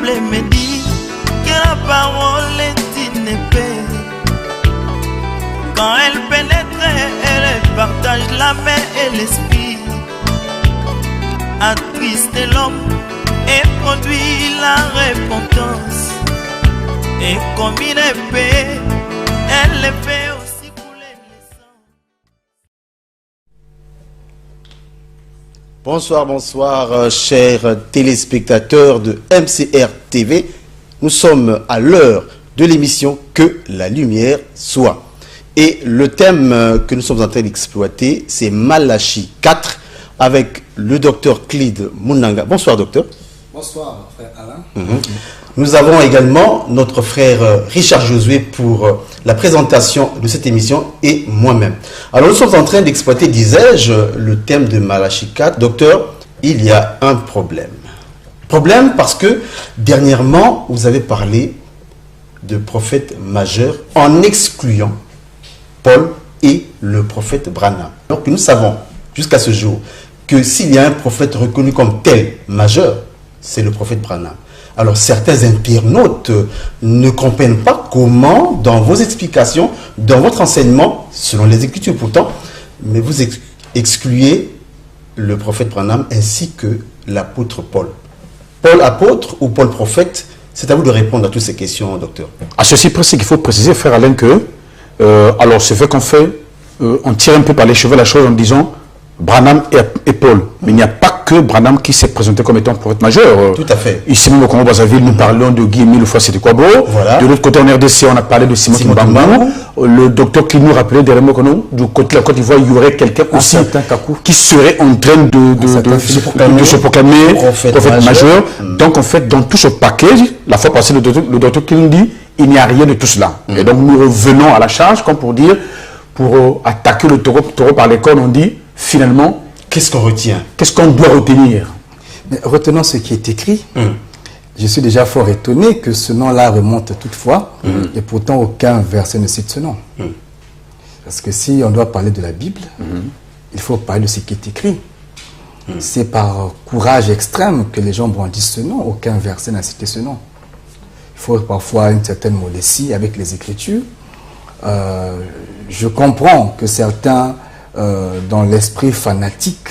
Bible me dit que la parole est une épée. Quand elle pénètre, elle partage l'âme et l'esprit, attriste l'homme et produit la repentance. Et comme une épée, elle le fait aussi couler le sang. Bonsoir, bonsoir, chers téléspectateurs de MCR TV. Nous sommes à l'heure de l'émission Que la lumière soit. Et le thème que nous sommes en train d'exploiter, c'est Malachie 4 avec le docteur Clyde Munanga. Bonsoir, docteur. Bonsoir, frère Alain. Nous avons également notre frère Richard Josué pour la présentation de cette émission et moi-même. Alors nous sommes en train d'exploiter, disais-je, le thème de Malachie 4. Docteur, il y a un problème. Problème parce que dernièrement, vous avez parlé de prophètes majeurs en excluant Paul et le prophète Branham. Alors que nous savons jusqu'à ce jour que s'il y a un prophète reconnu comme tel majeur, c'est le prophète Branham. Alors certains internautes ne comprennent pas comment, dans vos explications, dans votre enseignement, selon les Écritures pourtant, mais vous excluez le prophète Branham ainsi que l'apôtre Paul. Paul apôtre ou Paul prophète, c'est à vous de répondre à toutes ces questions, docteur. À ceci près, c'est qu'il faut préciser, frère Alain, que alors c'est vrai qu'on fait, on tire un peu par les cheveux la chose en disant Branham et Paul. Mais il n'y a pas que Branham qui s'est présenté comme étant prophète majeur. Tout à fait. Ici même au Congo-Brazzaville, nous parlons de Guy Emile Foy-Setekouabo. Voilà. De l'autre côté en RDC, on a parlé de Simon Mbamou. Le docteur qui nous rappelait derrière nous, du côté de la Côte d'Ivoire, il y aurait quelqu'un aussi qui serait en train de se proclamer prophète majeur. Donc en fait, dans tout ce package, la fois passée, le docteur qui nous dit, il n'y a rien de tout cela. Et donc nous revenons à la charge, comme pour dire, pour attaquer le taureau par les cornes, on dit, finalement, qu'est-ce qu'on retient? Qu'est-ce qu'on doit retenir? Mais retenons ce qui est écrit. Je suis déjà fort étonné que ce nom-là remonte toutefois, et pourtant aucun verset ne cite ce nom. Parce que si on doit parler de la Bible, il faut parler de ce qui est écrit. C'est par courage extrême que les gens brandissent ce nom. Aucun verset n'a cité ce nom. Il faut parfois une certaine modestie avec les Écritures. Je comprends que certains, dans l'esprit fanatique,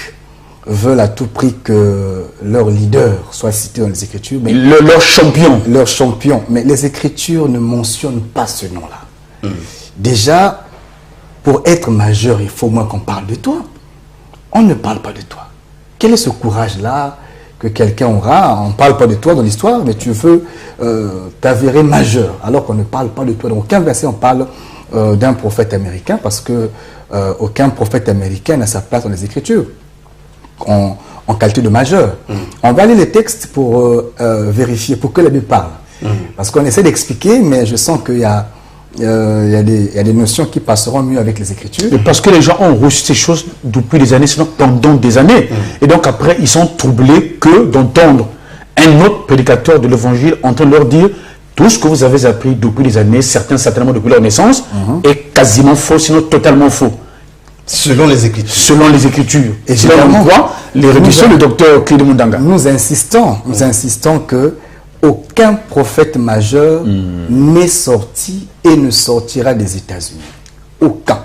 veulent à tout prix que leur leader soit cité dans les Écritures. Mais leur champion. Leur champion. Mais les Écritures ne mentionnent pas ce nom-là. Déjà, pour être majeur, il faut au moins qu'on parle de toi. On ne parle pas de toi. Quel est ce courage-là que quelqu'un aura? On ne parle pas de toi dans l'histoire, mais tu veux t'avérer majeur, alors qu'on ne parle pas de toi. Dans aucun verset, on parle d'un prophète américain, parce que aucun prophète américain n'a sa place dans les Écritures en qualité de majeur. On va lire les textes pour vérifier, pour que la Bible parle. Parce qu'on essaie d'expliquer, mais je sens qu'il y a des notions qui passeront mieux avec les Écritures. Et parce que les gens ont reçu ces choses depuis des années, sinon pendant des années. Et donc après, ils sont troublés que d'entendre un autre prédicateur de l'Évangile en train de leur dire tout ce que vous avez appris depuis des années, certainement depuis leur naissance, est quasiment faux, sinon totalement faux. Selon les Écritures. Selon les Écritures. Et c'est là où on voit les réductions du docteur Clyde Munanga. Nous insistons que aucun prophète majeur n'est sorti et ne sortira des États-Unis. Aucun.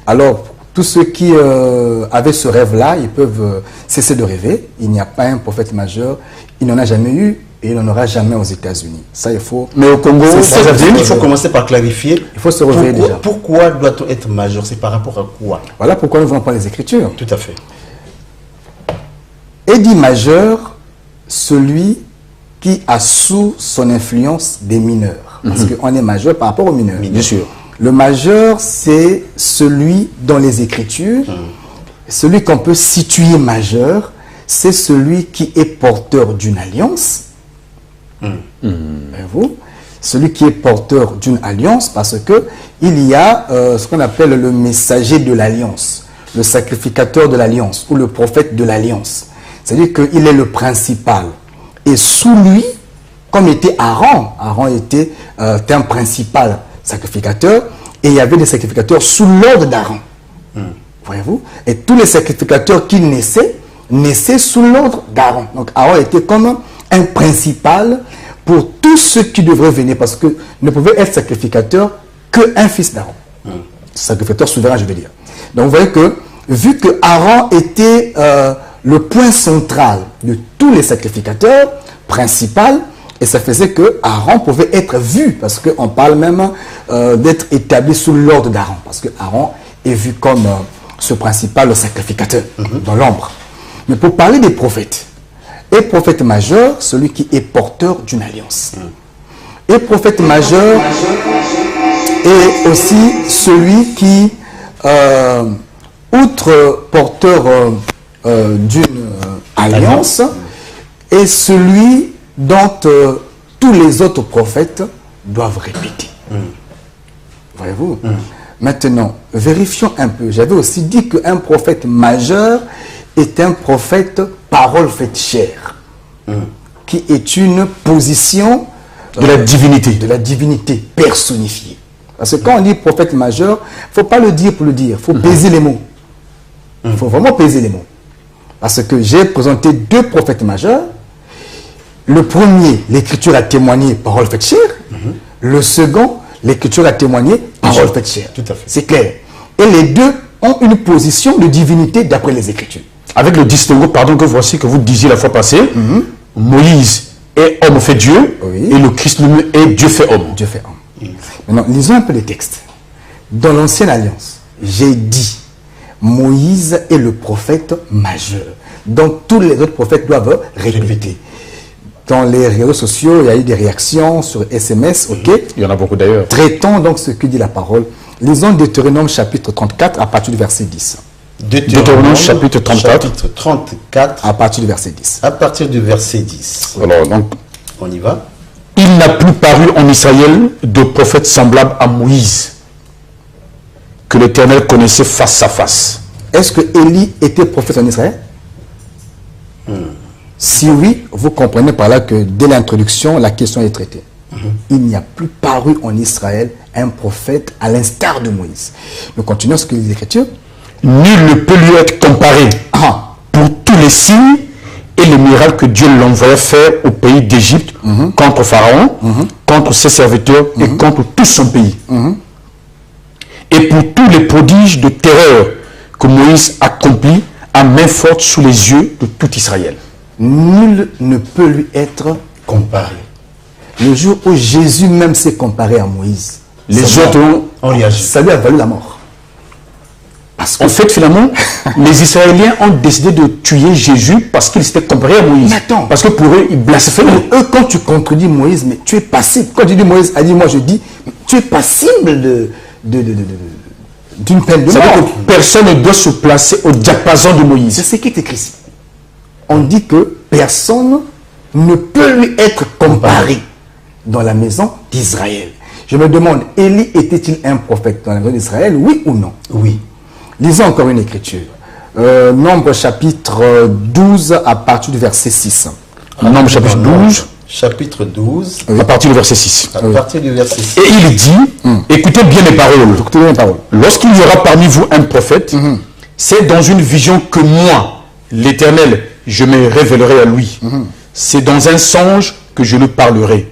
Alors, tous ceux qui avaient ce rêve-là, ils peuvent cesser de rêver. Il n'y a pas un prophète majeur. Il n'en a jamais eu et il n'en aura jamais aux États-Unis. Ça, il faut... Mais au Congo, il faut commencer par clarifier. Il faut se réveiller déjà. Pourquoi doit-on être majeur? C'est par rapport à quoi? Voilà pourquoi nous voulons prendre les Écritures. Tout à fait. Et dit majeur, celui qui a sous son influence des mineurs. Parce qu'on est majeur par rapport aux mineurs. Bien sûr. Le majeur, c'est celui dans les Écritures, celui qu'on peut situer majeur, c'est celui qui est porteur d'une alliance. Vous, celui qui est porteur d'une alliance, parce que il y a ce qu'on appelle le messager de l'alliance, le sacrificateur de l'alliance ou le prophète de l'alliance. C'est-à-dire qu'il est le principal. Et sous lui, comme était Aaron, Aaron était un principal sacrificateur, et il y avait des sacrificateurs sous l'ordre d'Aaron. Voyez-vous? Et tous les sacrificateurs qui naissaient sous l'ordre d'Aaron. Donc Aaron était comme un principal pour tous ceux qui devraient venir, parce que ne pouvait être sacrificateur qu'un fils d'Aaron. Sacrificateur souverain, je veux dire. Donc vous voyez que, vu que Aaron était le point central de tous les sacrificateurs principal, et ça faisait que Aaron pouvait être vu, parce qu'on parle même d'être établi sous l'ordre d'Aaron, parce que Aaron est vu comme ce principal sacrificateur dans l'ombre. Mais pour parler des prophètes, et prophète majeur, celui qui est porteur d'une alliance. Et prophète majeur est aussi celui qui, outre porteur d'une alliance, est celui dont tous les autres prophètes doivent répéter. Voyez-vous? Maintenant, vérifions un peu. J'avais aussi dit qu'un prophète majeur est un prophète parole faite chair, qui est une position de la divinité. De la divinité personnifiée. Parce que quand on dit prophète majeur, il ne faut pas le dire pour le dire, il faut peser les mots. Il faut vraiment peser les mots. Parce que j'ai présenté deux prophètes majeurs. Le premier, l'écriture a témoigné, parole faite chair. Le second, l'écriture a témoigné, parole faite chair. Tout à fait. C'est clair. Et les deux ont une position de divinité d'après les Écritures. Avec le distinguo, pardon, que voici que vous disiez la fois passée, Moïse est homme fait Dieu, et le Christ lui-même est Dieu fait homme. Dieu fait homme. Maintenant, lisons un peu les textes. Dans l'Ancienne Alliance, j'ai dit, Moïse est le prophète majeur. Donc, tous les autres prophètes doivent répéter. Dans les réseaux sociaux, il y a eu des réactions sur SMS, ok. Il y en a beaucoup d'ailleurs. Traitons donc ce que dit la parole. Lisons Deutéronome chapitre 34 à partir du verset 10. Deutéronome chapitre 34. Chapitre 34. À partir du verset 10. À partir du verset 10. Alors, donc, on y va. Il n'a plus paru en Israël de prophète semblable à Moïse, que l'Éternel connaissait face à face. Est-ce que Élie était prophète en Israël? Si oui, vous comprenez par là que dès l'introduction, la question est traitée. Il n'y a plus paru en Israël un prophète à l'instar de Moïse. Nous continuons ce que dit l'Écriture. Nul ne peut lui être comparé pour tous les signes et les miracles que Dieu l'envoyait faire au pays d'Égypte contre Pharaon, contre ses serviteurs et contre tout son pays. Et pour tous les prodiges de terreur que Moïse accomplit à main forte sous les yeux de tout Israël. Nul ne peut lui être comparé. Le jour où Jésus même s'est comparé à Moïse, les autres ont réagi. Ça lui a valu la mort. Parce qu'en fait, finalement, les Israéliens ont décidé de tuer Jésus parce qu'il s'était comparé à Moïse. Mais attends. Parce que pour eux, ils blasphémaient. Eux, quand tu contredis Moïse, mais tu es passible. Quand tu dis Moïse a dit, moi je dis, tu es passible d'une peine de C'est-à-dire mort. que personne ne doit se placer au diapason de Moïse. C'est ce qui est écrit ici. On dit que personne ne peut lui être comparé dans la maison d'Israël. Je me demande, Élie était-il un prophète dans la maison d'Israël, oui ou non? Oui. Lisons encore une écriture. Nombre chapitre 12 à partir du verset 6. Nombre chapitre 12. Chapitre 12. À partir du verset 6. À partir du verset 6. Et il dit, écoutez bien mes paroles. Écoutez bien mes paroles. Lorsqu'il y aura parmi vous un prophète, c'est dans une vision que moi, l'Éternel, je me révélerai à lui. C'est dans un songe que je lui parlerai.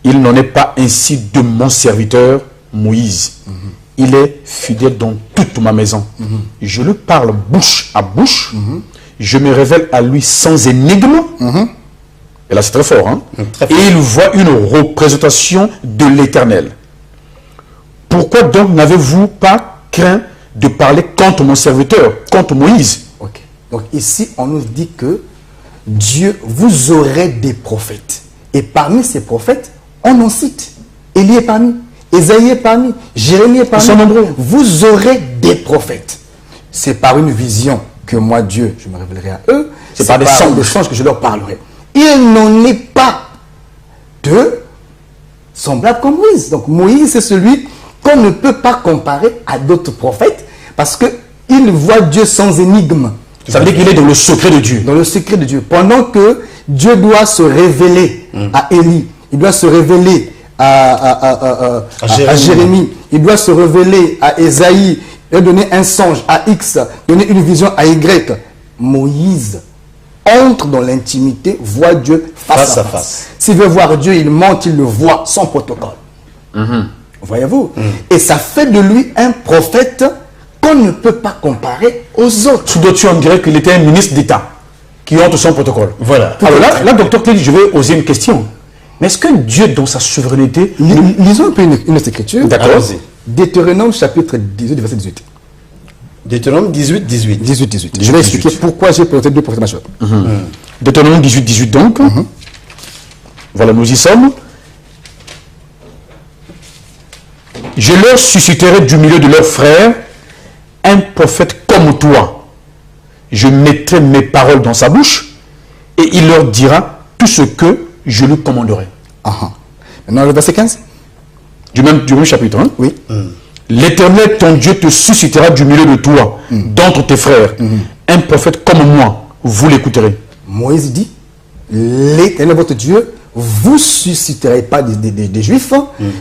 Il n'en est pas ainsi de mon serviteur Moïse. Il est fidèle dans toute ma maison. Je lui parle bouche à bouche. Je me révèle à lui sans énigme. Et là, c'est très fort. Hein? Très fort. Et il voit une représentation de l'Éternel. Pourquoi donc n'avez-vous pas craint de parler contre mon serviteur, contre Moïse? Ok. Donc ici, on nous dit que Dieu, vous aurez des prophètes. Et parmi ces prophètes, on en cite. Élie est parmi, Ésaïe est parmi, Jérémie est parmi. Ils sont nombreux. Vous aurez des prophètes. C'est par une vision que moi, Dieu, je me révélerai à eux. C'est par des songes que je leur parlerai. Il n'en est pas de semblable comme Moïse. Donc Moïse, c'est celui qu'on ne peut pas comparer à d'autres prophètes parce qu'il voit Dieu sans énigme. Ça veut dire qu'il est dans le secret de Dieu. Dans le secret de Dieu. Pendant que Dieu doit se révéler à Élie, il doit se révéler à Jérémie, il doit se révéler à Ésaïe, il doit donner un songe à X, donner une vision à Y. Moïse entre dans l'intimité, voit Dieu face à face. S'il veut voir Dieu, il monte, il le voit sans protocole. Voyez-vous? Et ça fait de lui un prophète qu'on ne peut pas comparer aux autres. Sous d'autres, on dirait qu'il était un ministre d'État qui entre son protocole. Voilà. Alors là, docteur Clédy, je vais oser une question. Mais est-ce que Dieu, dans sa souveraineté... Lisons un peu une autre écriture. D'accord. Deutéronome chapitre 18, verset 18. Deutéronome 18. Je vais expliquer pourquoi j'ai présenté deux prophètes majeurs. Deutéronome 18 donc. Voilà, nous y sommes. Je leur susciterai du milieu de leurs frères un prophète comme toi. Je mettrai mes paroles dans sa bouche et il leur dira tout ce que je lui commanderai. Maintenant le verset 15. Du même chapitre. Hein? Oui. L'Éternel, ton Dieu, te suscitera du milieu de toi, d'entre tes frères, un prophète comme moi. Vous l'écouterez. Moïse dit, l'Éternel, votre Dieu, vous susciterez pas des Juifs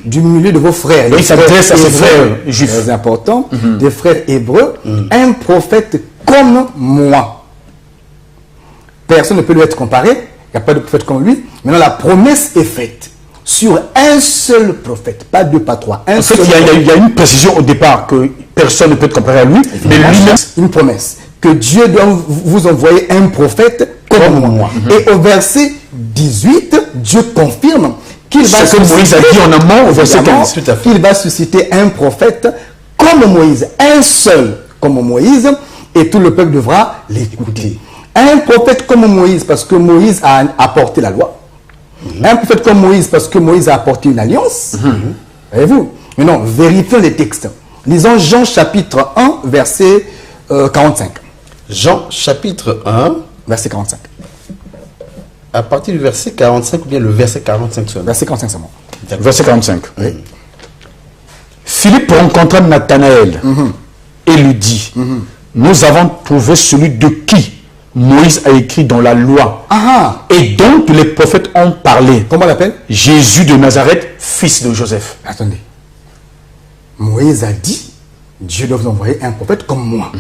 du milieu de vos frères. Il s'adresse à ses frères juifs. Très important, des frères hébreux, un prophète comme moi. Personne ne peut lui être comparé, il n'y a pas de prophète comme lui. Maintenant, la promesse est faite sur un seul prophète, pas deux, pas trois. En fait, il y a une précision au départ que personne ne peut être comparé à lui, mais lui-même... Une promesse, que Dieu doit vous envoyer un prophète comme moi. Et au verset 18, Dieu confirme qu'il va susciter, Moïse a dit en amont au verset 15, qu'il va susciter un prophète comme Moïse, un seul comme Moïse, et tout le peuple devra l'écouter. Un prophète comme Moïse, parce que Moïse a apporté la loi. Un prophète comme Moïse, parce que Moïse a apporté une alliance. Voyez-vous? Mais non, vérifions les textes. Lisons Jean chapitre 1, verset 45. Jean chapitre 1, verset 45. À partir du verset 45 ou bien le verset 45 seulement. Verset 45 seulement. Verset 45. Oui. Philippe rencontra Nathanaël et lui dit, nous avons trouvé celui de qui Moïse a écrit dans la loi et dont tous les prophètes ont parlé. Comment on l'appelle? Jésus de Nazareth, fils de Joseph. Attendez. Moïse a dit, Dieu doit vous envoyer un prophète comme moi.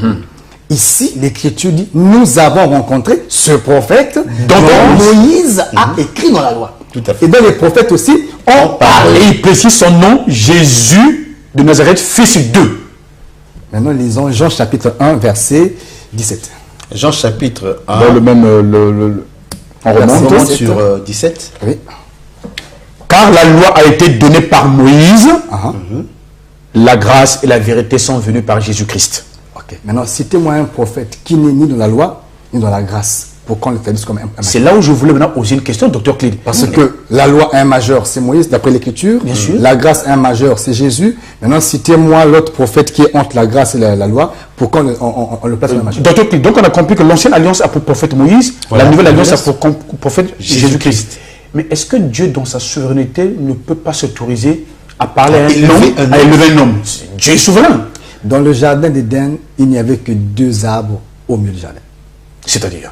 Ici, l'écriture dit, nous avons rencontré ce prophète dont Moïse a écrit dans la loi. Tout à fait. Et donc les prophètes aussi ont parlé. Et il précise son nom, Jésus de Nazareth, fils d'eux. Maintenant, lisons Jean chapitre 1, verset 17. Jean chapitre 1. Dans le même... on remonte sur 17. Oui. Car la loi a été donnée par Moïse, la grâce et la vérité sont venues par Jésus-Christ. Ok. Maintenant, citez-moi un prophète qui n'est ni dans la loi, ni dans la grâce, pour qu'on le établisse comme un majeur. C'est là où je voulais maintenant poser une question, docteur Clédy. Parce que la loi un majeur, c'est Moïse, d'après l'écriture. Bien sûr. La grâce un majeur, c'est Jésus. Maintenant, citez-moi l'autre prophète qui est entre la grâce et la loi, pour qu'on le place comme un majeur. Docteur Clédy, donc on a compris que l'ancienne alliance a pour prophète Moïse, la nouvelle alliance a pour prophète Jésus-Christ. Mais est-ce que Dieu, dans sa souveraineté, ne peut pas s'autoriser à parler à élever un homme? Dieu est souverain. Dans le jardin d'Éden, il n'y avait que deux arbres au milieu du jardin. C'est-à-dire?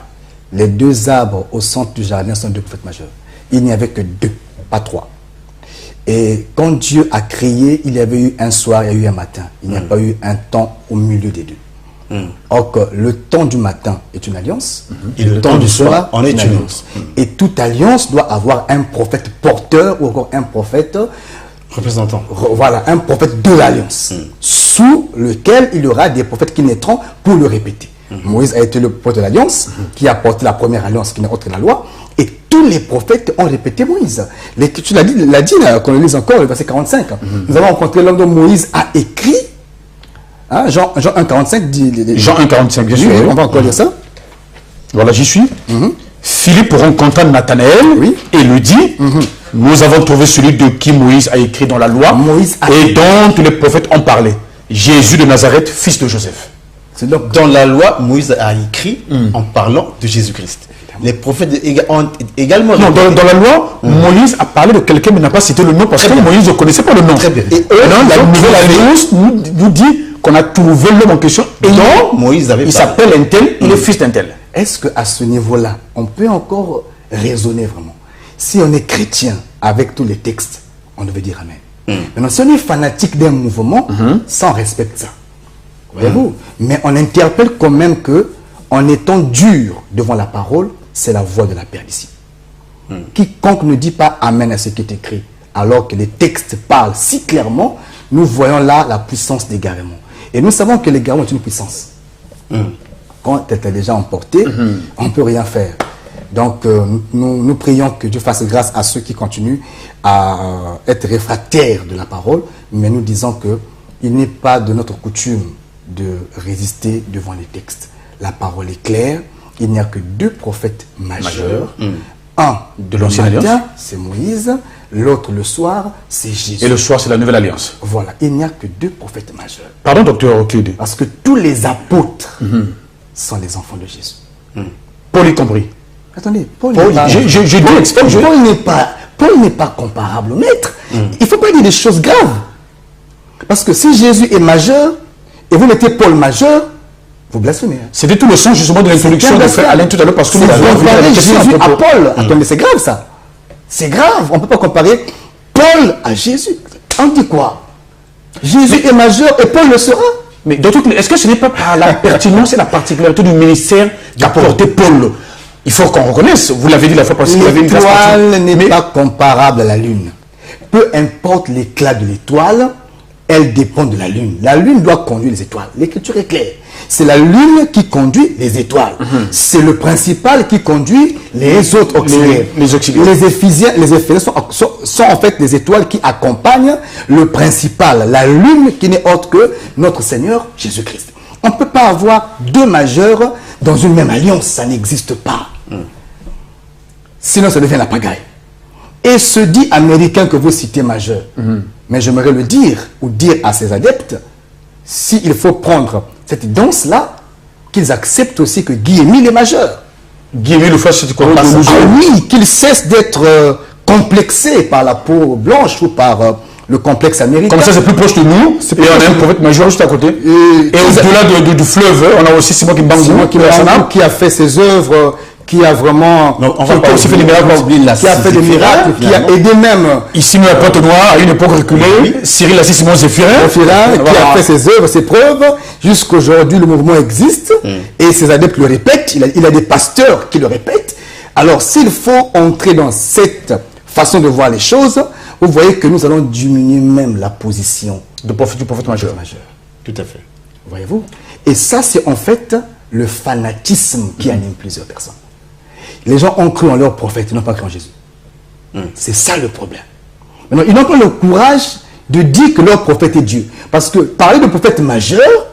Les deux arbres au centre du jardin sont deux prophètes majeurs. Il n'y avait que deux, pas trois. Et quand Dieu a créé, il y avait eu un soir, il y a eu un matin. Il n'y a pas eu un temps au milieu des deux. Or, le temps du matin est une alliance, et le temps du soir en est une alliance. Et toute alliance doit avoir un prophète porteur ou encore un prophète représentant. Voilà, un prophète de l'alliance, sous lequel il y aura des prophètes qui naîtront pour le répéter. Moïse a été le prophète de l'alliance, qui a porté la première alliance qui n'est autre que la loi, et tous les prophètes ont répété Moïse. L'écriture l'a dit qu'on le lise encore, le verset 45. Nous avons rencontré l'homme dont Moïse a écrit. Hein, Jean 1,45 dit... Jean 1,45, bien sûr. On va encore lire ça. Voilà, j'y suis. Philippe rencontra Nathanaël et lui dit, nous avons trouvé celui de qui Moïse a écrit dans la loi et dont tous les prophètes ont parlé. Jésus de Nazareth, fils de Joseph. Donc, dans la loi, Moïse a écrit en parlant de Jésus-Christ. Les prophètes ont également... Non, dans la loi, Moïse a parlé de quelqu'un mais n'a pas cité le nom parce que Moïse ne connaissait pas le nom. Très bien. Et la nouvelle alliance nous dit qu'on a trouvé l'homme en question et non, Moïse avait il s'appelle un tel, il est fils d'un tel. Est-ce qu'à ce niveau-là, on peut encore raisonner vraiment? Si on est chrétien avec tous les textes, on devait dire Amen. Maintenant, si on est fanatique d'un mouvement, ça on respecte ça. Voyez-vous? Mais on interpelle quand même que, en étant dur devant la parole, c'est la voie de la perdition. Quiconque ne dit pas Amen à ce qui est écrit, alors que les textes parlent si clairement, nous voyons là la puissance d'égarement. Et nous savons que l'égarement est une puissance. Quand elle est déjà emportée, on ne peut rien faire. Donc, nous prions que Dieu fasse grâce à ceux qui continuent à être réfractaires de la parole, mais nous disons qu'il n'est pas de notre coutume de résister devant les textes. La parole est claire, il n'y a que 2 prophètes majeurs. Un de l'Ancienne Alliance, c'est Moïse, l'autre le soir, c'est Jésus. Et le soir, c'est la Nouvelle Alliance. Voilà, il n'y a que 2 prophètes majeurs. Pardon, docteur Okédé. Parce que tous les apôtres sont les enfants de Jésus. Paul y compris. Attendez, Paul n'est pas comparable au maître. Il ne faut pas dire des choses graves. Parce que si Jésus est majeur, et vous mettez Paul majeur, vous blasphémez. C'était tout le sens justement de l'introduction de frère Alain tout à l'heure, parce que nous avons comparer Jésus à Paul. Attendez, c'est grave ça. C'est grave. On ne peut pas comparer Paul à Jésus. On dit quoi? Jésus est majeur et Paul le sera. Mais docteur, est-ce que ce n'est pas par la pertinence et la particularité du ministère qu'a porté Paul? Il faut qu'on reconnaisse, vous l'avez dit la fois passée, l'étoile n'est pas comparable à la lune. Peu importe l'éclat de l'étoile, elle dépend de la lune. La lune doit conduire les étoiles. L'écriture est claire. C'est la lune qui conduit les étoiles. C'est le principal qui conduit les autres auxiliaires. Les Éphésiens sont en fait des étoiles qui accompagnent le principal, la lune qui n'est autre que notre Seigneur Jésus-Christ. On ne peut pas avoir 2 majeurs dans une même alliance. Ça n'existe pas. Sinon, ça devient la pagaille. Et ce dit américain que vous citez majeur, mais j'aimerais le dire, ou dire à ses adeptes, s'il faut prendre cette danse-là, qu'ils acceptent aussi que Guy-Émile est majeur. Guy-Émile, le fois, c'est quoi? Oui, qu'il cesse d'être complexé par la peau blanche ou par le complexe américain. Comme ça, c'est plus proche de nous, et on a un prophète majeur juste à côté. Et au-delà du fleuve, on a aussi Simon Kimbangou, qui a fait ses œuvres, qui a vraiment... Non, on va pas aussi fait des miracles, qui a fait des miracles, qui a aidé même... Ici, nous, à Pointe-Noire, à une époque reculée, Cyril Assis Simon Zéphirin, qui a fait ses œuvres, ses preuves. Jusqu'aujourd'hui, le mouvement existe, et ses adeptes le répètent, il a des pasteurs qui le répètent. Alors, s'il faut entrer dans cette façon de voir les choses, vous voyez que nous allons diminuer même la position du prophète majeur. Tout à fait. Voyez-vous? Et ça, c'est en fait le fanatisme qui anime plusieurs personnes. Les gens ont cru en leur prophète, ils n'ont pas cru en Jésus. C'est ça le problème. Maintenant, ils n'ont pas le courage de dire que leur prophète est Dieu. Parce que parler de prophète majeur,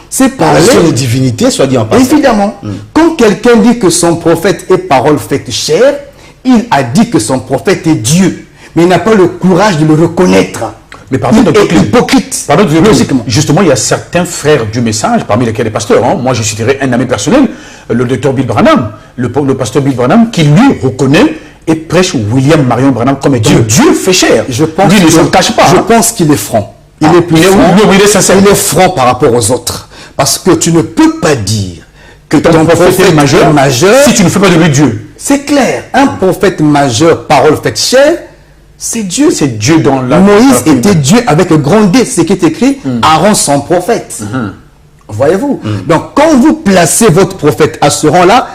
c'est parler de divinité, soit dit en passant. Évidemment. Quand quelqu'un dit que son prophète est parole faite chair, il a dit que son prophète est Dieu. Mais il n'a pas le courage de le reconnaître. Mais pardon, il est hypocrite. Pardon, logiquement. Justement, il y a certains frères du message, parmi lesquels les pasteurs. Moi, je citerai un ami personnel, le docteur Bill Branham, le pasteur Bill Branham, qui lui reconnaît et prêche William Marion Branham comme Dieu. Dieu fait chair. Je pense lui, il ne s'en cache pas. Je pense qu'il est franc. Il est plus franc. Il est sincère. Il est franc par rapport aux autres. Parce que tu ne peux pas dire que ton prophète est majeur si tu ne fais pas de lui Dieu. C'est clair. Un prophète majeur, parole faite chair, c'est Dieu. C'est Dieu dans la... Moïse était Dieu avec un grand D, c'est ce qui est écrit, Aaron son prophète. Voyez-vous? Donc, quand vous placez votre prophète à ce rang-là,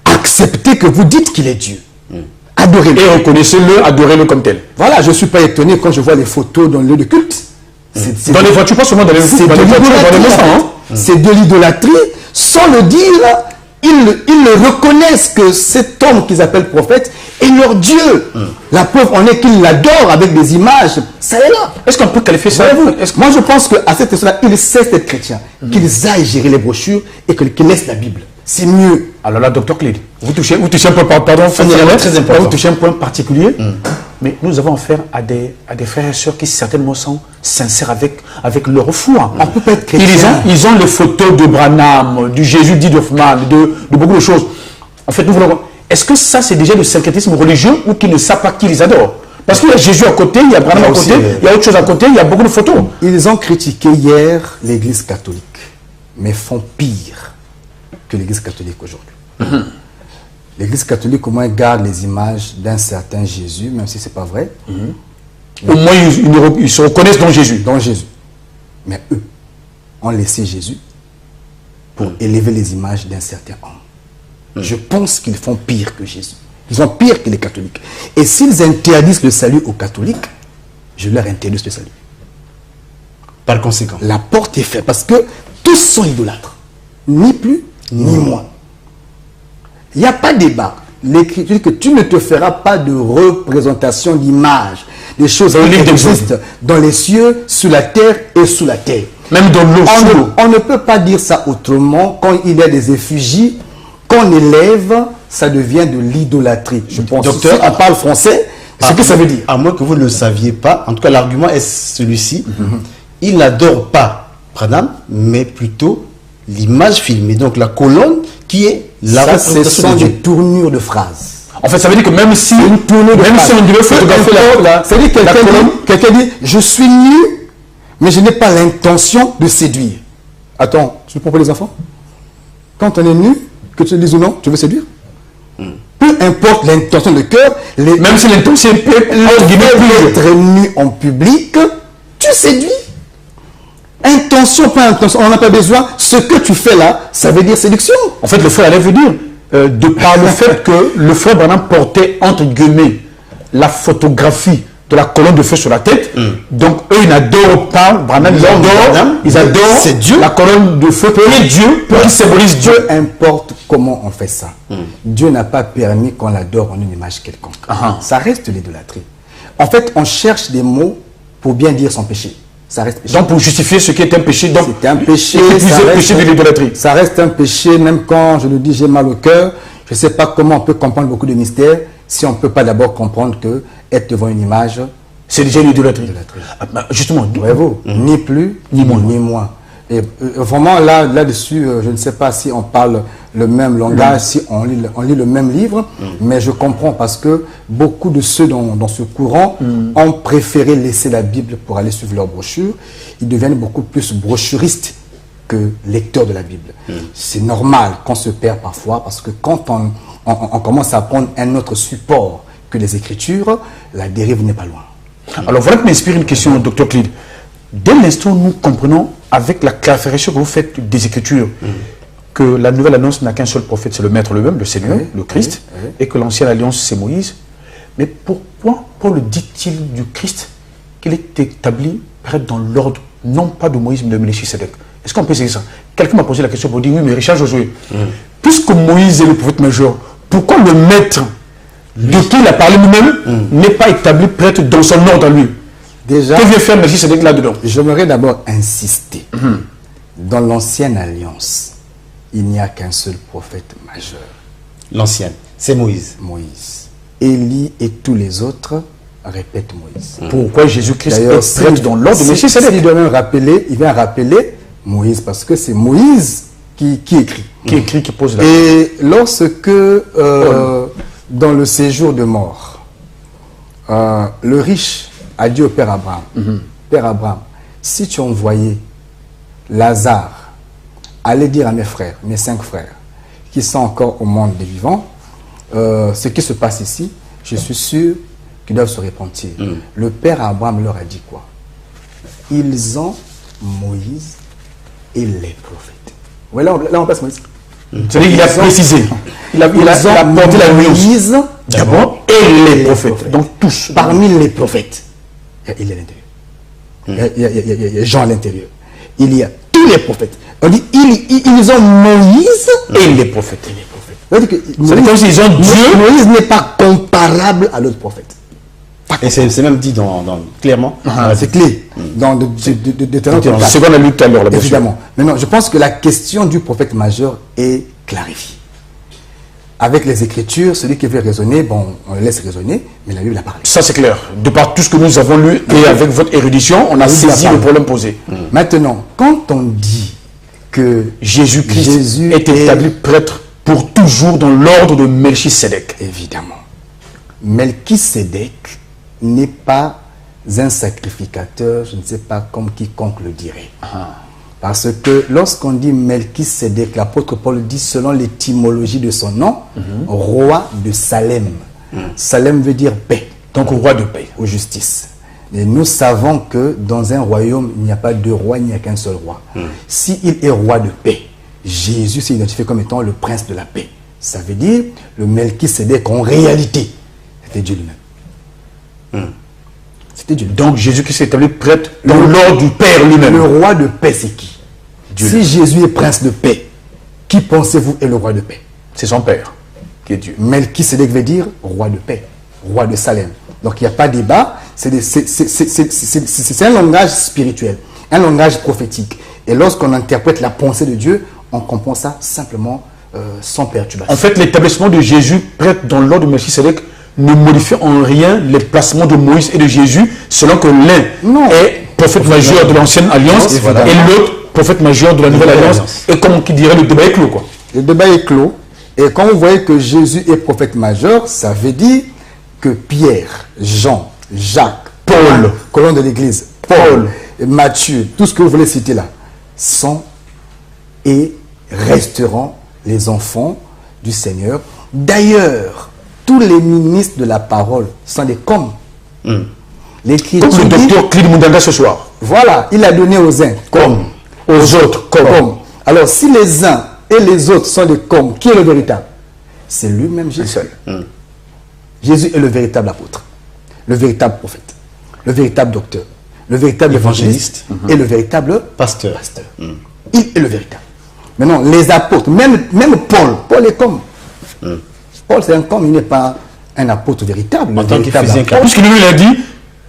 acceptez que vous dites qu'il est Dieu. Adorez-le. Et reconnaissez-le, adorez-le comme tel. Voilà, je ne suis pas étonné quand je vois les photos dans le lieu de culte. Dans les voitures, pas seulement dans les voitures, dans les voitures, c'est de l'idolâtrie. Sans le dire, ils le reconnaissent que cet homme qu'ils appellent prophète est leur Dieu. La preuve en est qu'ils l'adorent avec des images. Ça est là. Est-ce qu'on peut qualifier ça? Moi, je pense qu'à cette question-là, ils cessent d'être chrétiens. Qu'ils aillent gérer les brochures et qu'ils laissent la Bible. C'est mieux. Alors là, docteur Clédy, vous touchez un point, pardon, très important. Vous touchez un point particulier, mais nous avons affaire à des frères et sœurs qui certainement sont sincères avec leur foi. On peut pas être chrétien. Ils ont les photos de Branham, du Jésus dit d'Hoffmann, de beaucoup de choses. En fait, nous voulons... Est-ce que ça, c'est déjà le syncrétisme religieux ou qu'ils ne savent pas qui les adore? Parce qu'il y a Jésus à côté, il y a Branham à côté, il y a autre chose à côté, il y a beaucoup de photos. Ils ont critiqué hier l'Église catholique, mais font pire que l'Église catholique aujourd'hui. L'Église catholique, au moins, garde les images d'un certain Jésus, même si ce n'est pas vrai. Au moins, ils se reconnaissent dans Jésus. Dans Jésus. Mais eux ont laissé Jésus pour élever les images d'un certain homme. Je pense qu'ils font pire que Jésus. Ils ont pire que les catholiques. Et s'ils interdisent le salut aux catholiques, je leur interdis le salut. Par conséquent. La porte est faite parce que tous sont idolâtres. Ni plus, ni moins. Il n'y a pas de débat. L'Écriture dit que tu ne te feras pas de représentation d'image des choses qui existent dans les cieux, sous la terre et sous la terre. Même dans l'eau. On ne peut pas dire ça autrement. Quand il y a des effigies, qu'on élève, ça devient de l'idolâtrie. Je pense. Docteur, on parle français, ce que ça veut dire. À moins que vous ne le saviez pas, en tout cas l'argument est celui-ci. Il n'adore pas Branham, mais plutôt l'image filmée. Donc la colonne qui est la représentation ce sont des tournures de phrases. En fait, ça veut dire que même si on devait photographier la c'est-à-dire quelqu'un dit je suis nu, mais je n'ai pas l'intention de séduire. Attends, tu prends pour les enfants? Quand on est nu, que tu le dises ou non, tu veux séduire? Peu importe l'intention de cœur, même si l'intention peut être nu en public, tu séduis. Intention, pas intention, on n'a pas besoin. Ce que tu fais là, ça veut dire séduction. En fait, le frère allait veut dire, de par le fait que le frère Branham portait, entre guillemets, la photographie de la colonne de feu sur la tête. Donc, eux, ils n'adorent pas Branham, ils adorent Dieu. La colonne de feu et Dieu, pour qu'il symbolise Dieu. Peu importe comment on fait ça. Dieu n'a pas permis qu'on l'adore en une image quelconque. Ça reste l'idolâtrie. En fait, on cherche des mots pour bien dire son péché. Ça reste péché. Donc pour justifier ce qui est un péché, donc c'est un péché, péché de l'idolâtrie. Ça reste un péché, même quand je le dis, j'ai mal au cœur. Je ne sais pas comment on peut comprendre beaucoup de mystères si on ne peut pas d'abord comprendre que être devant une image, c'est déjà l'idolâtrie. Justement, ni plus, ni moins. Et vraiment là-dessus, je ne sais pas si on parle le même langage, si on lit le même livre, mais je comprends parce que beaucoup de ceux dans ce courant ont préféré laisser la Bible pour aller suivre leur brochure. Ils deviennent beaucoup plus brochuristes que lecteurs de la Bible. C'est normal qu'on se perd parfois parce que quand on commence à prendre un autre support que les Écritures, la dérive n'est pas loin. Alors voilà que m'inspire une question, Dr. Clyde. Dès l'instant où nous comprenons, avec la clarification que vous faites des Écritures, que la nouvelle annonce n'a qu'un seul prophète, c'est le Maître lui-même, le Seigneur, le Christ, et que l'ancienne alliance, c'est Moïse. Mais pourquoi Paul dit-il du Christ qu'il est établi prêtre dans l'ordre, non pas de Moïse, mais de Melchisédek? Est-ce qu'on peut essayer ça? Quelqu'un m'a posé la question pour dire, oui, mais Richard Josué, puisque Moïse est le prophète majeur, pourquoi le Maître de qui il a parlé lui-même n'est pas établi prêtre dans son ordre à lui? Déjà, que vient faire Melchisédek là-dedans? J'aimerais d'abord insister. Dans l'ancienne alliance, il n'y a qu'un seul prophète majeur. L'ancienne, c'est Moïse. Moïse. Élie et tous les autres répètent Moïse. Pourquoi Jésus-Christ est prêtre dans l'ordre de Melchisédek? Il doit même rappeler, il vient rappeler Moïse parce que c'est Moïse qui écrit. Qui pose la question. Et lorsque, dans le séjour de mort, le riche a dit au Père Abraham, Père Abraham, si tu envoyais Lazare aller dire à mes frères, mes 5 frères, qui sont encore au monde des vivants, ce qui se passe ici, je suis sûr qu'ils doivent se repentir. Le Père Abraham leur a dit quoi? Ils ont Moïse et les prophètes. Ouais, là on passe Moïse. C'est-à-dire qu'il a précisé. Il a porté la Moïse d'abord et les prophètes. Donc tous. Parmi les prophètes, il y a l'intérieur. Il y a Jean à l'intérieur. Il y a tous les prophètes. On dit ils ont Moïse et les prophètes. C'est comme s'ils ont Dieu. Moïse n'est pas comparable à l'autre prophète. Et c'est même dit clairement. C'est clé. C'est qu'on a lu tout à l'heure. Évidemment. Maintenant, je pense que la question du prophète majeur est clarifiée. Avec les Écritures, celui qui veut raisonner, bon, on le laisse raisonner, mais la Bible a parlé. Ça, c'est clair. De par tout ce que nous avons lu et avec votre érudition, on a saisi le problème posé. Maintenant, quand on dit que Jésus-Christ est établi prêtre pour toujours dans l'ordre de Melchisédek. Évidemment. Melchisédek n'est pas un sacrificateur, je ne sais pas comme quiconque le dirait. Parce que lorsqu'on dit Melchisédek, l'apôtre Paul dit selon l'étymologie de son nom, roi de Salem. Salem veut dire paix. Donc roi de paix. Ou justice. Et nous savons que dans un royaume, il n'y a pas deux rois, il n'y a qu'un seul roi. S'il est roi de paix, Jésus s'est identifié comme étant le prince de la paix. Ça veut dire le Melchisédek en réalité, c'était Dieu lui-même. C'était Dieu. Donc Jésus qui s'est établi prêtre dans l'ordre du Père lui-même. Le roi de paix, c'est qui? Dieu. Si Jésus est prince de paix, qui pensez-vous est le roi de paix? C'est son Père qui est Dieu. Melchisédek veut dire roi de paix, roi de Salem. Donc il n'y a pas de débat, c'est un langage spirituel, un langage prophétique. Et lorsqu'on interprète la pensée de Dieu, on comprend ça simplement sans perturbation. En fait, l'établissement de Jésus prêtre dans l'ordre de Melchisédek ne modifie en rien les placements de Moïse et de Jésus, selon que l'un est prophète majeur de l'ancienne alliance et l'autre prophète majeur de la nouvelle alliance. Et comme qui dirait, le débat est clos, quoi. Le débat est clos. Et quand vous voyez que Jésus est prophète majeur, ça veut dire que Pierre, Jean, Jacques, Paul, colonne de l'église, Paul, Matthieu, tout ce que vous voulez citer là, sont et resteront les enfants du Seigneur. D'ailleurs, tous les ministres de la parole sont des comme. L'écriture comme le docteur Clid Mundanga ce soir. Voilà, il a donné aux uns comme, aux autres comme. Alors, si les uns et les autres sont des comme, qui est le véritable? C'est lui-même Jésus. Seul. Jésus est le véritable apôtre, le véritable prophète, le véritable docteur, le véritable évangéliste et le véritable pasteur. Il est le véritable. Maintenant, les apôtres, même Paul est comme. Paul, c'est un comme, il n'est pas un apôtre véritable. En tant qu'Éphésiens 4. Puisqu'il lui a dit,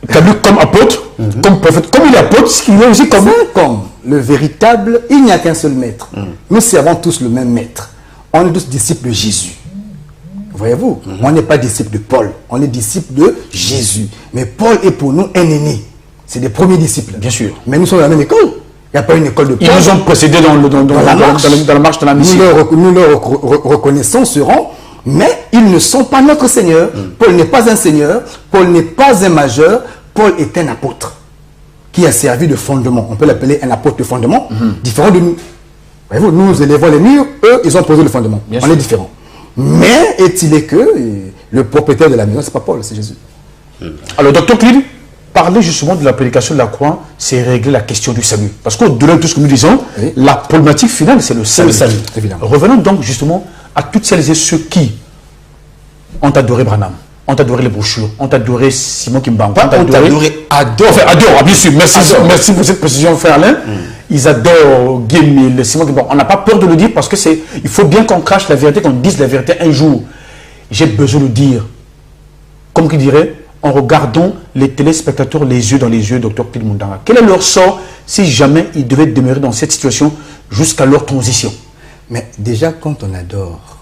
établi comme apôtre, comme prophète, comme il est apôtre, ce qu'il est aussi comme. Comme le véritable, il n'y a qu'un seul maître. Nous servons tous le même maître. On est tous disciples de Jésus. Voyez-vous, on n'est pas disciple de Paul, on est disciple de Jésus. Mais Paul est pour nous un aîné. C'est des premiers disciples. Bien sûr. Mais nous sommes dans la même école. Il n'y a pas une école de Paul. Ils nous ont précédés dans la marche de la mission. Nous leur reconnaissons ce rang, mais ils ne sont pas notre Seigneur. Paul n'est pas un Seigneur, Paul n'est pas un majeur, Paul est un apôtre qui a servi de fondement. On peut l'appeler un apôtre de fondement, différent de nous. Voyez-vous, nous élevons les murs, eux, ils ont posé le fondement. On est différents. Mais est-il est que le propriétaire de la maison, ce n'est pas Paul, c'est Jésus. Alors, docteur Clid, parler justement de la prédication de la croix, c'est régler la question du salut. Parce qu'au-delà de tout ce que nous disons, la problématique finale, c'est le salut. Évidemment. Revenons donc justement à toutes celles et ceux qui ont adoré Branham, ont adoré les brochures, ont adoré Simon Kimbangu, adorent, bien sûr. Merci pour cette précision, frère Alain. Ils adorent Guémil, Simon Kimbangu. On n'a pas peur de le dire parce que il faut bien qu'on crache la vérité, qu'on dise la vérité un jour. J'ai besoin de dire, comme qui dirait, en regardant les téléspectateurs les yeux dans les yeux, docteur Clid Mundanga. Quel est leur sort si jamais ils devaient demeurer dans cette situation jusqu'à leur transition? Mais déjà, quand on adore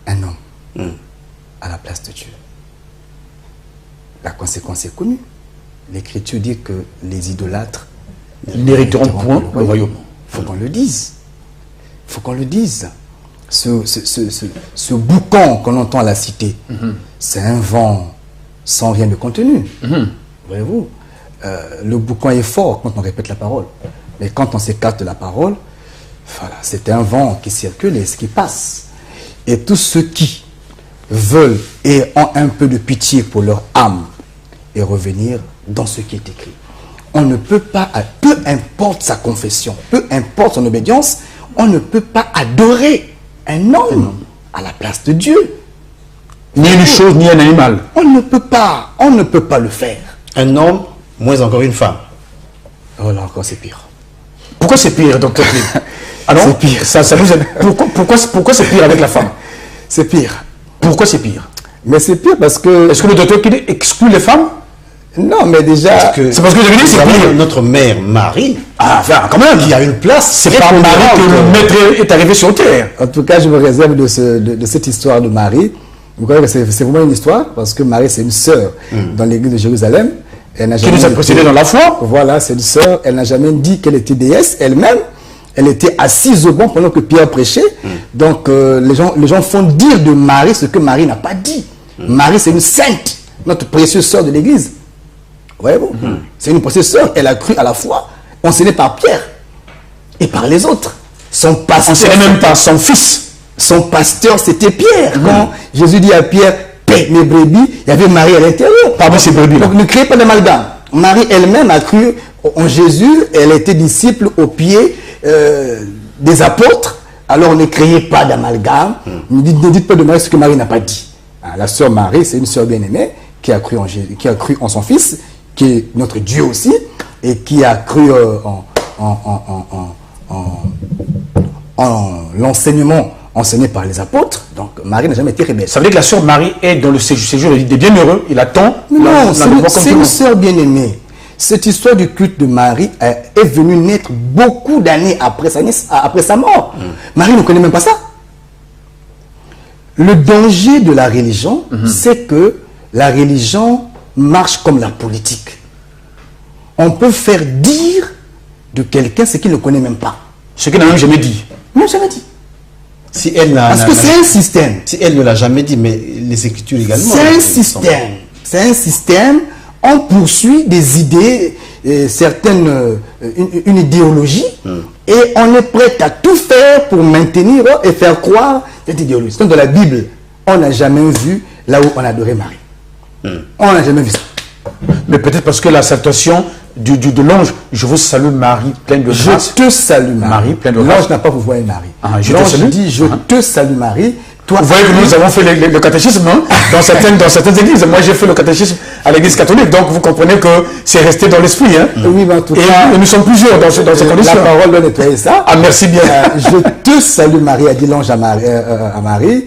un homme à la place de Dieu, la conséquence est connue. L'Écriture dit que les idolâtres n'hériteront point le royaume. Il faut qu'on le dise. Il faut qu'on le dise. Ce boucan qu'on entend à la cité, c'est un vent sans rien de contenu. Voyez-vous, le boucan est fort quand on répète la parole. Mais quand on s'écarte de la parole, voilà, c'est un vent qui circule et qui passe. Et tous ceux qui veulent et ont un peu de pitié pour leur âme et revenir dans ce qui est écrit. On ne peut pas, peu importe sa confession, peu importe son obédience, on ne peut pas adorer un homme à la place de Dieu. Ni une chose, ni un animal. On ne peut pas le faire. Un homme, moins encore une femme. Oh là encore, c'est pire. Pourquoi c'est pire, docteur Clid? Alors, c'est pire. Ça nous aide. Pourquoi c'est pire avec la femme? C'est pire. Pourquoi c'est pire? Mais c'est pire parce que... Est-ce que le docteur Clid exclut les femmes? Non, mais déjà... C'est parce que j'ai dit c'est pire. Notre mère Marie, enfin, quand même, qui a une place. C'est par Marie que le maître est arrivé sur terre. En tout cas, je me réserve de cette histoire de Marie. Vous croyez que c'est vraiment une histoire? Parce que Marie, c'est une sœur dans l'église de Jérusalem. Elle qui nous a précédé dans la foi. Voilà, c'est une sœur. Elle n'a jamais dit qu'elle était déesse elle-même. Elle était assise au banc pendant que Pierre prêchait. Donc, les gens font dire de Marie ce que Marie n'a pas dit. Marie, c'est une sainte, notre précieuse sœur de l'église. Voyez-vous, c'est une précieuse sœur. Elle a cru à la foi, enseignée par Pierre et par les autres. Son pasteur, enseignée même par son fils. Son pasteur, c'était Pierre. Quand Jésus dit à Pierre, paie mes brebis, il y avait Marie à l'intérieur. Parmi ces brebis. Donc ne créez pas d'amalgame. Marie elle-même a cru en Jésus. Elle était disciple au pied des apôtres Alors ne créez pas d'amalgame. Ne dites pas de Marie ce que Marie n'a pas dit. La sœur Marie, c'est une sœur bien-aimée qui a cru en Jésus, qui a cru en son Fils, qui est notre Dieu aussi, et qui a cru en l'enseignement enseigné par les apôtres. Donc Marie n'a jamais été rebelle. Ça veut dire que la sœur Marie est dans le séjour des bienheureux. Il attend. Non, c'est une sœur bien-aimée. Cette histoire du culte de Marie est venue naître beaucoup d'années après sa mort. Marie ne connaît même pas ça. Le danger de la religion, c'est que la religion marche comme la politique. On peut faire dire de quelqu'un ce qu'il ne connaît même pas. Ce qu'il n'a même jamais dit. Non, jamais dit. Si elle Parce que c'est un système. Si elle ne l'a jamais dit, mais les Écritures également. C'est un système. C'est un système. On poursuit des idées, une idéologie, et on est prêt à tout faire pour maintenir et faire croire cette idéologie. Donc dans la Bible, on n'a jamais vu là où on adorait Marie. On n'a jamais vu ça. Mais peut-être parce que la salutation de l'ange, je vous salue Marie, pleine de grâce. Je te salue Marie, pleine de grâce. L'ange n'a pas vous voir Marie. L'ange dit, je te salue Marie. Toi, vous voyez que nous avons fait le catéchisme dans certaines églises. Moi, j'ai fait le catéchisme à l'église catholique. Donc, vous comprenez que c'est resté dans l'esprit. Oui, mais en tout cas, et nous sommes plusieurs dans ces conditions. La parole doit nettoyer ça. Ah, merci bien. Je te salue Marie, a dit l'ange à Marie.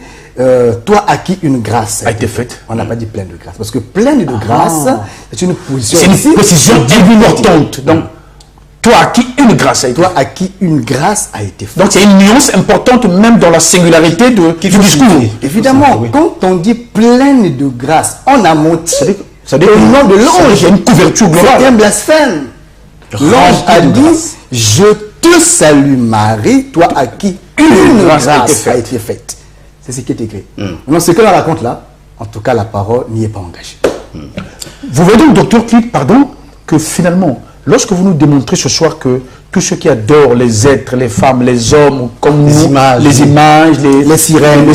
Toi à qui une grâce a été faite. On n'a pas dit pleine de grâce. Parce que pleine de grâce, c'est une position. C'est une précision importante. Donc, toi à qui une grâce a été faite. Toi à qui une grâce a été faite. Donc, c'est une nuance importante même dans la singularité du discours. Évidemment, quand on dit pleine de grâce, on a menti. Ça veut dire au nom de l'ange. Il y a une couverture globale. C'est un blasphème. L'ange a dit, je te salue Marie, toi à qui une grâce a été faite. C'est ce qui est écrit. Donc, ce que l'on raconte là, en tout cas, la parole n'y est pas engagée. Vous voyez donc, docteur Clip, pardon, que finalement, lorsque vous nous démontrez ce soir que tous ceux qui adorent les êtres, les femmes, les hommes, comme les images, les sirènes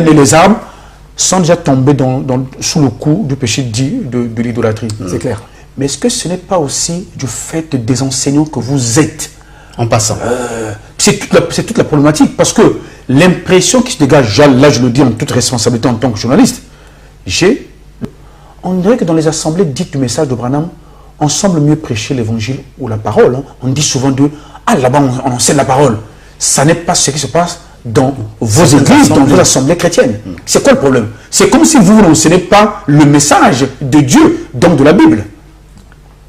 et les arbres, sont déjà tombés sous le coup du péché dit de l'idolâtrie. C'est clair. Mais est-ce que ce n'est pas aussi du fait des enseignants que vous êtes? En passant. C'est toute la problématique, parce que l'impression qui se dégage, là je le dis en toute responsabilité en tant que journaliste, on dirait que dans les assemblées dites du message de Branham, on semble mieux prêcher l'évangile ou la parole. On dit souvent là-bas on enseigne la parole. Ça n'est pas ce qui se passe dans vos églises, dans vos assemblées chrétiennes. C'est quoi le problème? C'est comme si vous n'enseignez pas le message de Dieu, donc de la Bible.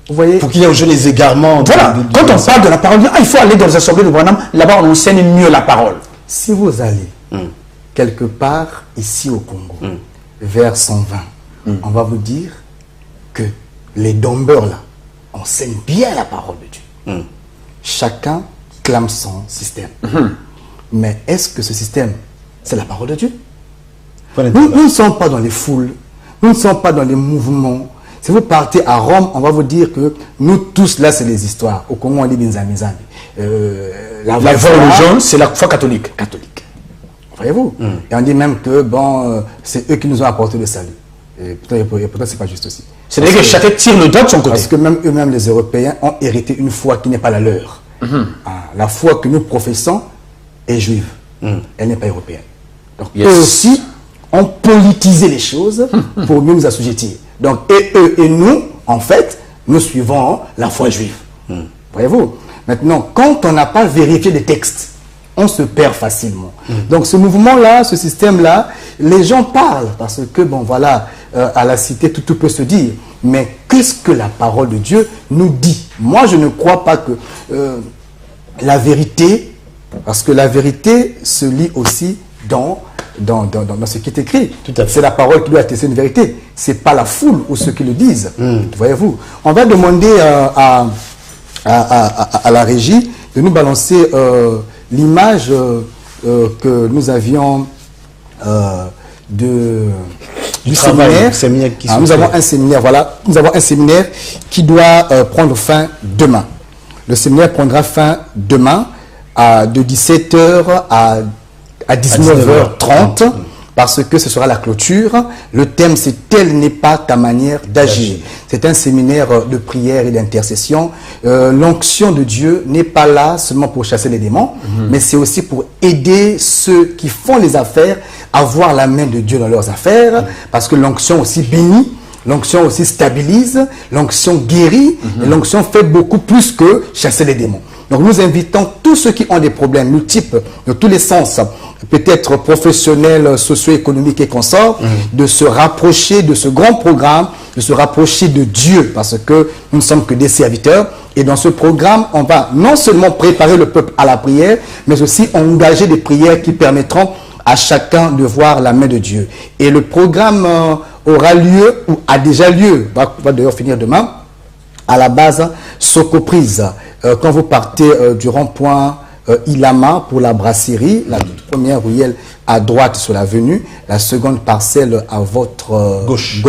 Vous voyez, pour qu'il y ait aujourd'hui les égarements. Voilà, quand on parle de la parole, il faut aller dans les assemblées de Branham, là-bas on enseigne mieux la parole. Si vous allez quelque part ici au Congo, vers 120, on va vous dire que les dombeurs là enseignent bien la parole de Dieu. Chacun clame son système. Mais est-ce que ce système, c'est la parole de Dieu? Nous ne sommes pas dans les foules, nous ne sommes pas dans les mouvements. Si vous partez à Rome, on va vous dire que nous tous là, c'est les histoires. Au Congo, on dit Binzamizami. La vraie religion, c'est la foi catholique. Voyez-vous? Et on dit même que bon, c'est eux qui nous ont apporté le salut. Et pourtant, c'est pas juste aussi. C'est-à-dire que chacun tire le doigt de son côté. Parce que même eux-mêmes, les Européens, ont hérité une foi qui n'est pas la leur. La foi que nous professons est juive. Elle n'est pas européenne. Donc, eux aussi ont politisé les choses pour mieux nous assujettir. Donc, et eux et nous, en fait, nous suivons la foi juive. Voyez-vous? Maintenant, quand on n'a pas vérifié les textes, on se perd facilement. Donc, ce mouvement-là, ce système-là, les gens parlent parce que, bon, voilà, à la cité, tout peut se dire. Mais qu'est-ce que la parole de Dieu nous dit? Moi, je ne crois pas que la vérité, parce que la vérité se lit aussi dans ce qui est écrit. C'est la parole qui doit attester une vérité. Ce n'est pas la foule ou ceux qui le disent. Voyez-vous. On va demander à la régie de nous balancer l'image que nous avions du séminaire. Nous avons un séminaire, voilà. Nous avons un séminaire qui doit prendre fin demain. Le séminaire prendra fin demain de 17h à 19h30 parce que ce sera la clôture. Le thème, c'est « Telle n'est pas ta manière d'agir ». C'est un séminaire de prière et d'intercession. L'onction de Dieu n'est pas là seulement pour chasser les démons, mais c'est aussi pour aider ceux qui font les affaires à voir la main de Dieu dans leurs affaires, parce que l'onction aussi bénit, l'onction aussi stabilise, l'onction guérit, et l'onction fait beaucoup plus que chasser les démons. Donc nous invitons tous ceux qui ont des problèmes multiples, de tous les sens, peut-être professionnels, socio-économiques et consorts, de se rapprocher de ce grand programme, de se rapprocher de Dieu, parce que nous ne sommes que des serviteurs. Et dans ce programme, on va non seulement préparer le peuple à la prière, mais aussi engager des prières qui permettront à chacun de voir la main de Dieu. Et le programme aura lieu, ou a déjà lieu, va d'ailleurs finir demain, à la base Socoprise. Quand vous partez du rond-point Ilama pour la brasserie, la toute première ruelle à droite sur l'avenue, la seconde parcelle à votre gauche.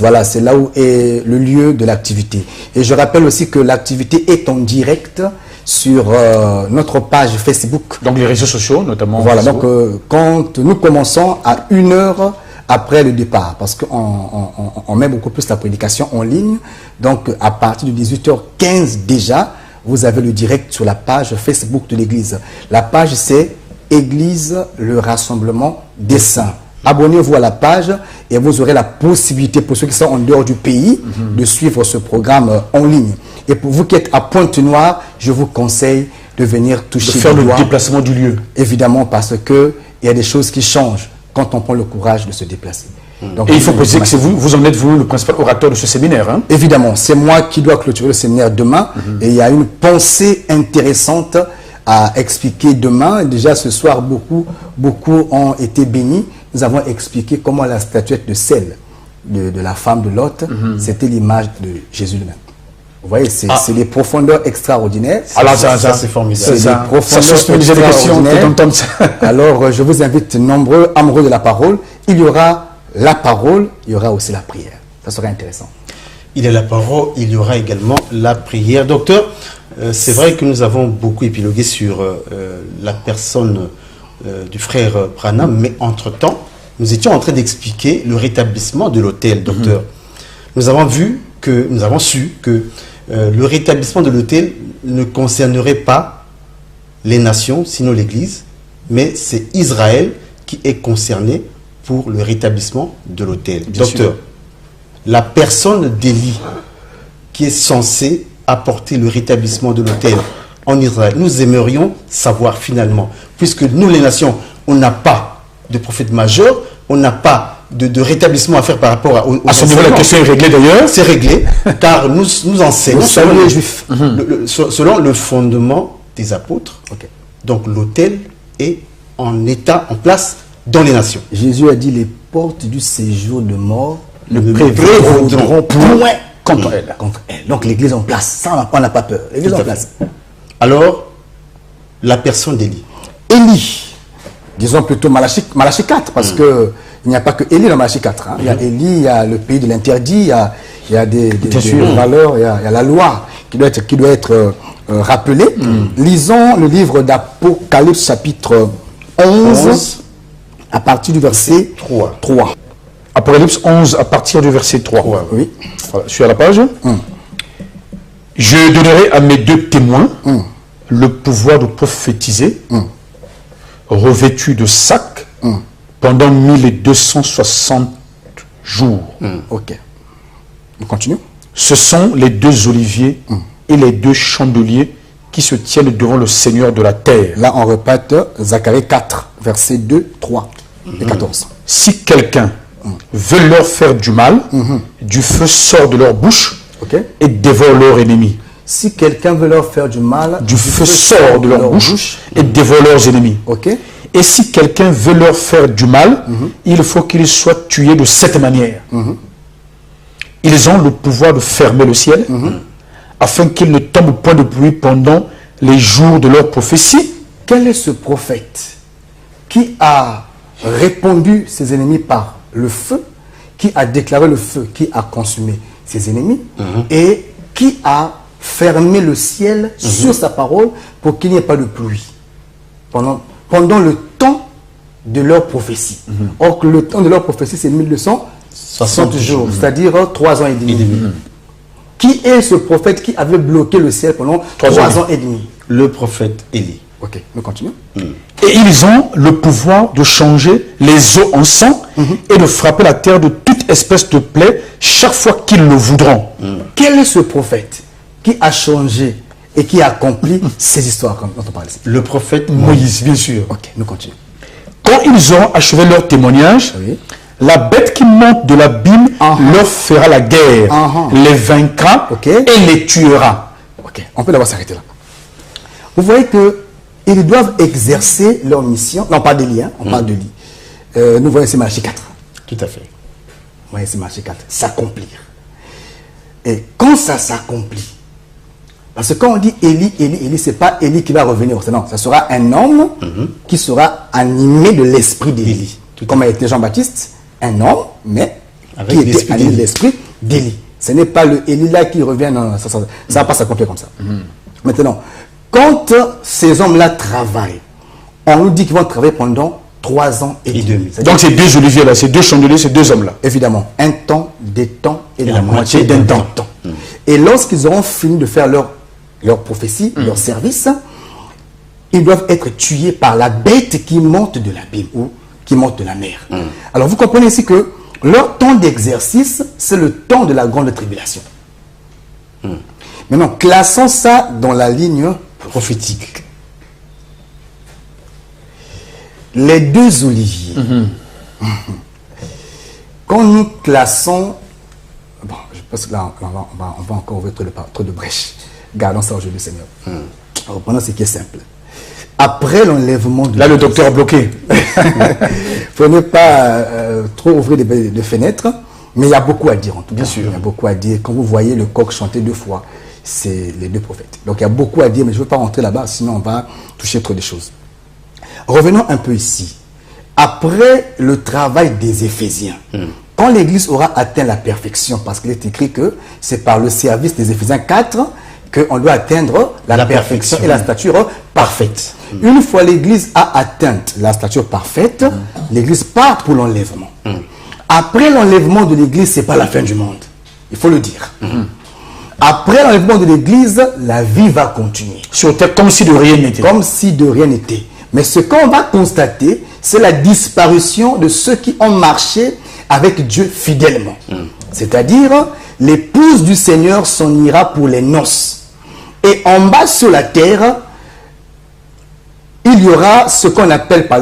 Voilà, c'est là où est le lieu de l'activité. Et je rappelle aussi que l'activité est en direct sur notre page Facebook. Donc les réseaux sociaux notamment. Voilà, donc quand nous commençons à 1 heure après le départ, parce qu'on met beaucoup plus la prédication en ligne. Donc à partir de 18h15 déjà, vous avez le direct sur la page Facebook de l'église. La page c'est Église le Rassemblement des Saints. Abonnez-vous à la page et vous aurez la possibilité, pour ceux qui sont en dehors du pays, de suivre ce programme en ligne. Et pour vous qui êtes à Pointe-Noire, je vous conseille de venir toucher de faire le déplacement du lieu. Évidemment, parce qu'il y a des choses qui changent quand on prend le courage de se déplacer. Donc, et il faut préciser que c'est vous en êtes vous le principal orateur de ce séminaire. Hein? Évidemment, c'est moi qui dois clôturer le séminaire demain. Et il y a une pensée intéressante à expliquer demain. Et déjà ce soir, beaucoup ont été bénis. Nous avons expliqué comment la statuette de sel de la femme de Lot, c'était l'image de Jésus lui-même. Vous voyez, c'est des profondeurs extraordinaires. Alors ça c'est formidable. C'est des profondeurs extraordinaires. Alors je vous invite, nombreux amoureux de la parole, il y aura la parole, il y aura aussi la prière. Ça serait intéressant. Il y a la parole, il y aura également la prière. Docteur, c'est vrai que nous avons beaucoup épilogué sur la personne du frère Branham, mais entre-temps, nous étions en train d'expliquer le rétablissement de l'autel, docteur. Nous avons su que le rétablissement de l'autel ne concernerait pas les nations, sinon l'Église, mais c'est Israël qui est concerné pour le rétablissement de l'autel. Docteur, la personne d'Élie qui est censée apporter le rétablissement de l'autel en Israël, nous aimerions savoir finalement, puisque nous les nations, on n'a pas de prophète majeur, on n'a pas de rétablissement à faire par rapport à ce niveau, la question est réglée d'ailleurs. C'est réglé, car nous enseignons selon les Juifs, selon le fondement des apôtres. Donc l'autel est en place dans les nations. Jésus a dit les portes du séjour de mort ne prévaudront point contre elle. Donc l'église en place, ça on n'a pas peur. L'église en place. Alors, la personne d'Élie. Élie, disons plutôt Malachie 4, parce que il n'y a pas que Élie dans Malachie 4. Hein. Il y a Élie, il y a le pays de l'interdit, il y a des valeurs, il y a la loi qui doit être rappelée. Lisons le livre d'Apocalypse chapitre 11 à partir du verset 3. Apocalypse 11 à partir du verset 3. Oui. Voilà, je suis à la page. Je donnerai à mes 2 témoins le pouvoir de prophétiser, revêtus de sacs, pendant 1260 jours. Ok. On continue. Ce sont les 2 oliviers et les 2 chandeliers qui se tiennent devant le Seigneur de la terre. Là, on répète Zacharie 4, versets 2, 3 et 14. Si quelqu'un veut leur faire du mal, du feu sort de leur bouche et dévore leur ennemi. Si quelqu'un veut leur faire du mal, du feu sort de leur bouche et dévore leurs ennemis. Et si quelqu'un veut leur faire du mal, il faut qu'ils soient tués de cette manière. Ils ont le pouvoir de fermer le ciel afin qu'il ne tombe point de pluie pendant les jours de leur prophétie. Quel est ce prophète qui a répondu ses ennemis par le feu, qui a déclaré le feu, qui a consumé ses ennemis et qui a fermé le ciel sur sa parole pour qu'il n'y ait pas de pluie pendant le temps de leur prophétie. Or que le temps de leur prophétie, c'est 1260 jours, c'est-à-dire 3 ans et demi. Qui est ce prophète qui avait bloqué le ciel pendant 3 ans et demi? Le prophète Élie. Ok, nous continuons. Et ils ont le pouvoir de changer les eaux en sang et de frapper la terre de toute espèce de plaie chaque fois qu'ils le voudront. Quel est ce prophète qui a changé et qui a accompli ces histoires dont on parle ici? Le prophète Moïse, bien sûr. Ok, nous continuons. Quand ils auront achevé leur témoignage, la bête qui monte de l'abîme leur fera la guerre, les vaincra et les tuera. Ok, on peut d'abord s'arrêter là. Vous voyez que ils doivent exercer leur mission. Non, pas d'Élie, on parle de Élie. Nous voyons c'est Malachie 4. Tout à fait. Vous voyez c'est Malachie 4. S'accomplir. Et quand ça s'accomplit, parce que quand on dit Élie, Élie, c'est pas Élie qui va revenir. Non, ça sera un homme qui sera animé de l'esprit d'Élie. Comme a été Jean-Baptiste, un homme, mais avec qui était animé de l'esprit d'Élie. Ce n'est pas le Élie là qui revient. Non, ça ne va pas s'accomplir comme ça. Maintenant, quand ces hommes-là travaillent, on nous dit qu'ils vont travailler pendant 3 ans et demi. Donc c'est 2 oliviers là, c'est 2 chandeliers, c'est 2 hommes là. Évidemment, un temps, des temps et la moitié d'un temps. Et lorsqu'ils auront fini de faire leur prophétie, leur service, ils doivent être tués par la bête qui monte de l'abîme ou qui monte de la mer. Alors vous comprenez ici que leur temps d'exercice, c'est le temps de la grande tribulation. Maintenant, classons ça dans la ligne prophétique. Les 2 oliviers. Quand nous classons, bon, je pense que là, on va encore ouvrir trop de brèches. Gardons ça aujourd'hui, Seigneur. Reprenons ce qui est simple. Après l'enlèvement de... Là, le docteur a bloqué. Il ne faut pas trop ouvrir des fenêtres, mais il y a beaucoup à dire en tout cas. Bien sûr. Il y a beaucoup à dire. Quand vous voyez le coq chanter 2 fois, c'est les 2 prophètes. Donc il y a beaucoup à dire, mais je ne veux pas rentrer là-bas, sinon on va toucher trop de choses. Revenons un peu ici. Après le travail des Éphésiens, quand l'Église aura atteint la perfection, parce qu'il est écrit que c'est par le service des Éphésiens 4 qu'on doit atteindre la perfection et la stature parfaite. Une fois l'Église a atteint la stature parfaite, l'Église part pour l'enlèvement. Après l'enlèvement de l'Église, ce n'est pas la fin du monde. Il faut le dire. Après l'enlèvement de l'Église, la vie va continuer. Sur terre, comme si de rien n'était. Comme si de rien n'était. Mais ce qu'on va constater, c'est la disparition de ceux qui ont marché avec Dieu fidèlement. C'est-à-dire, l'épouse du Seigneur s'en ira pour les noces. Et en bas sur la terre, il y aura ce qu'on appelle par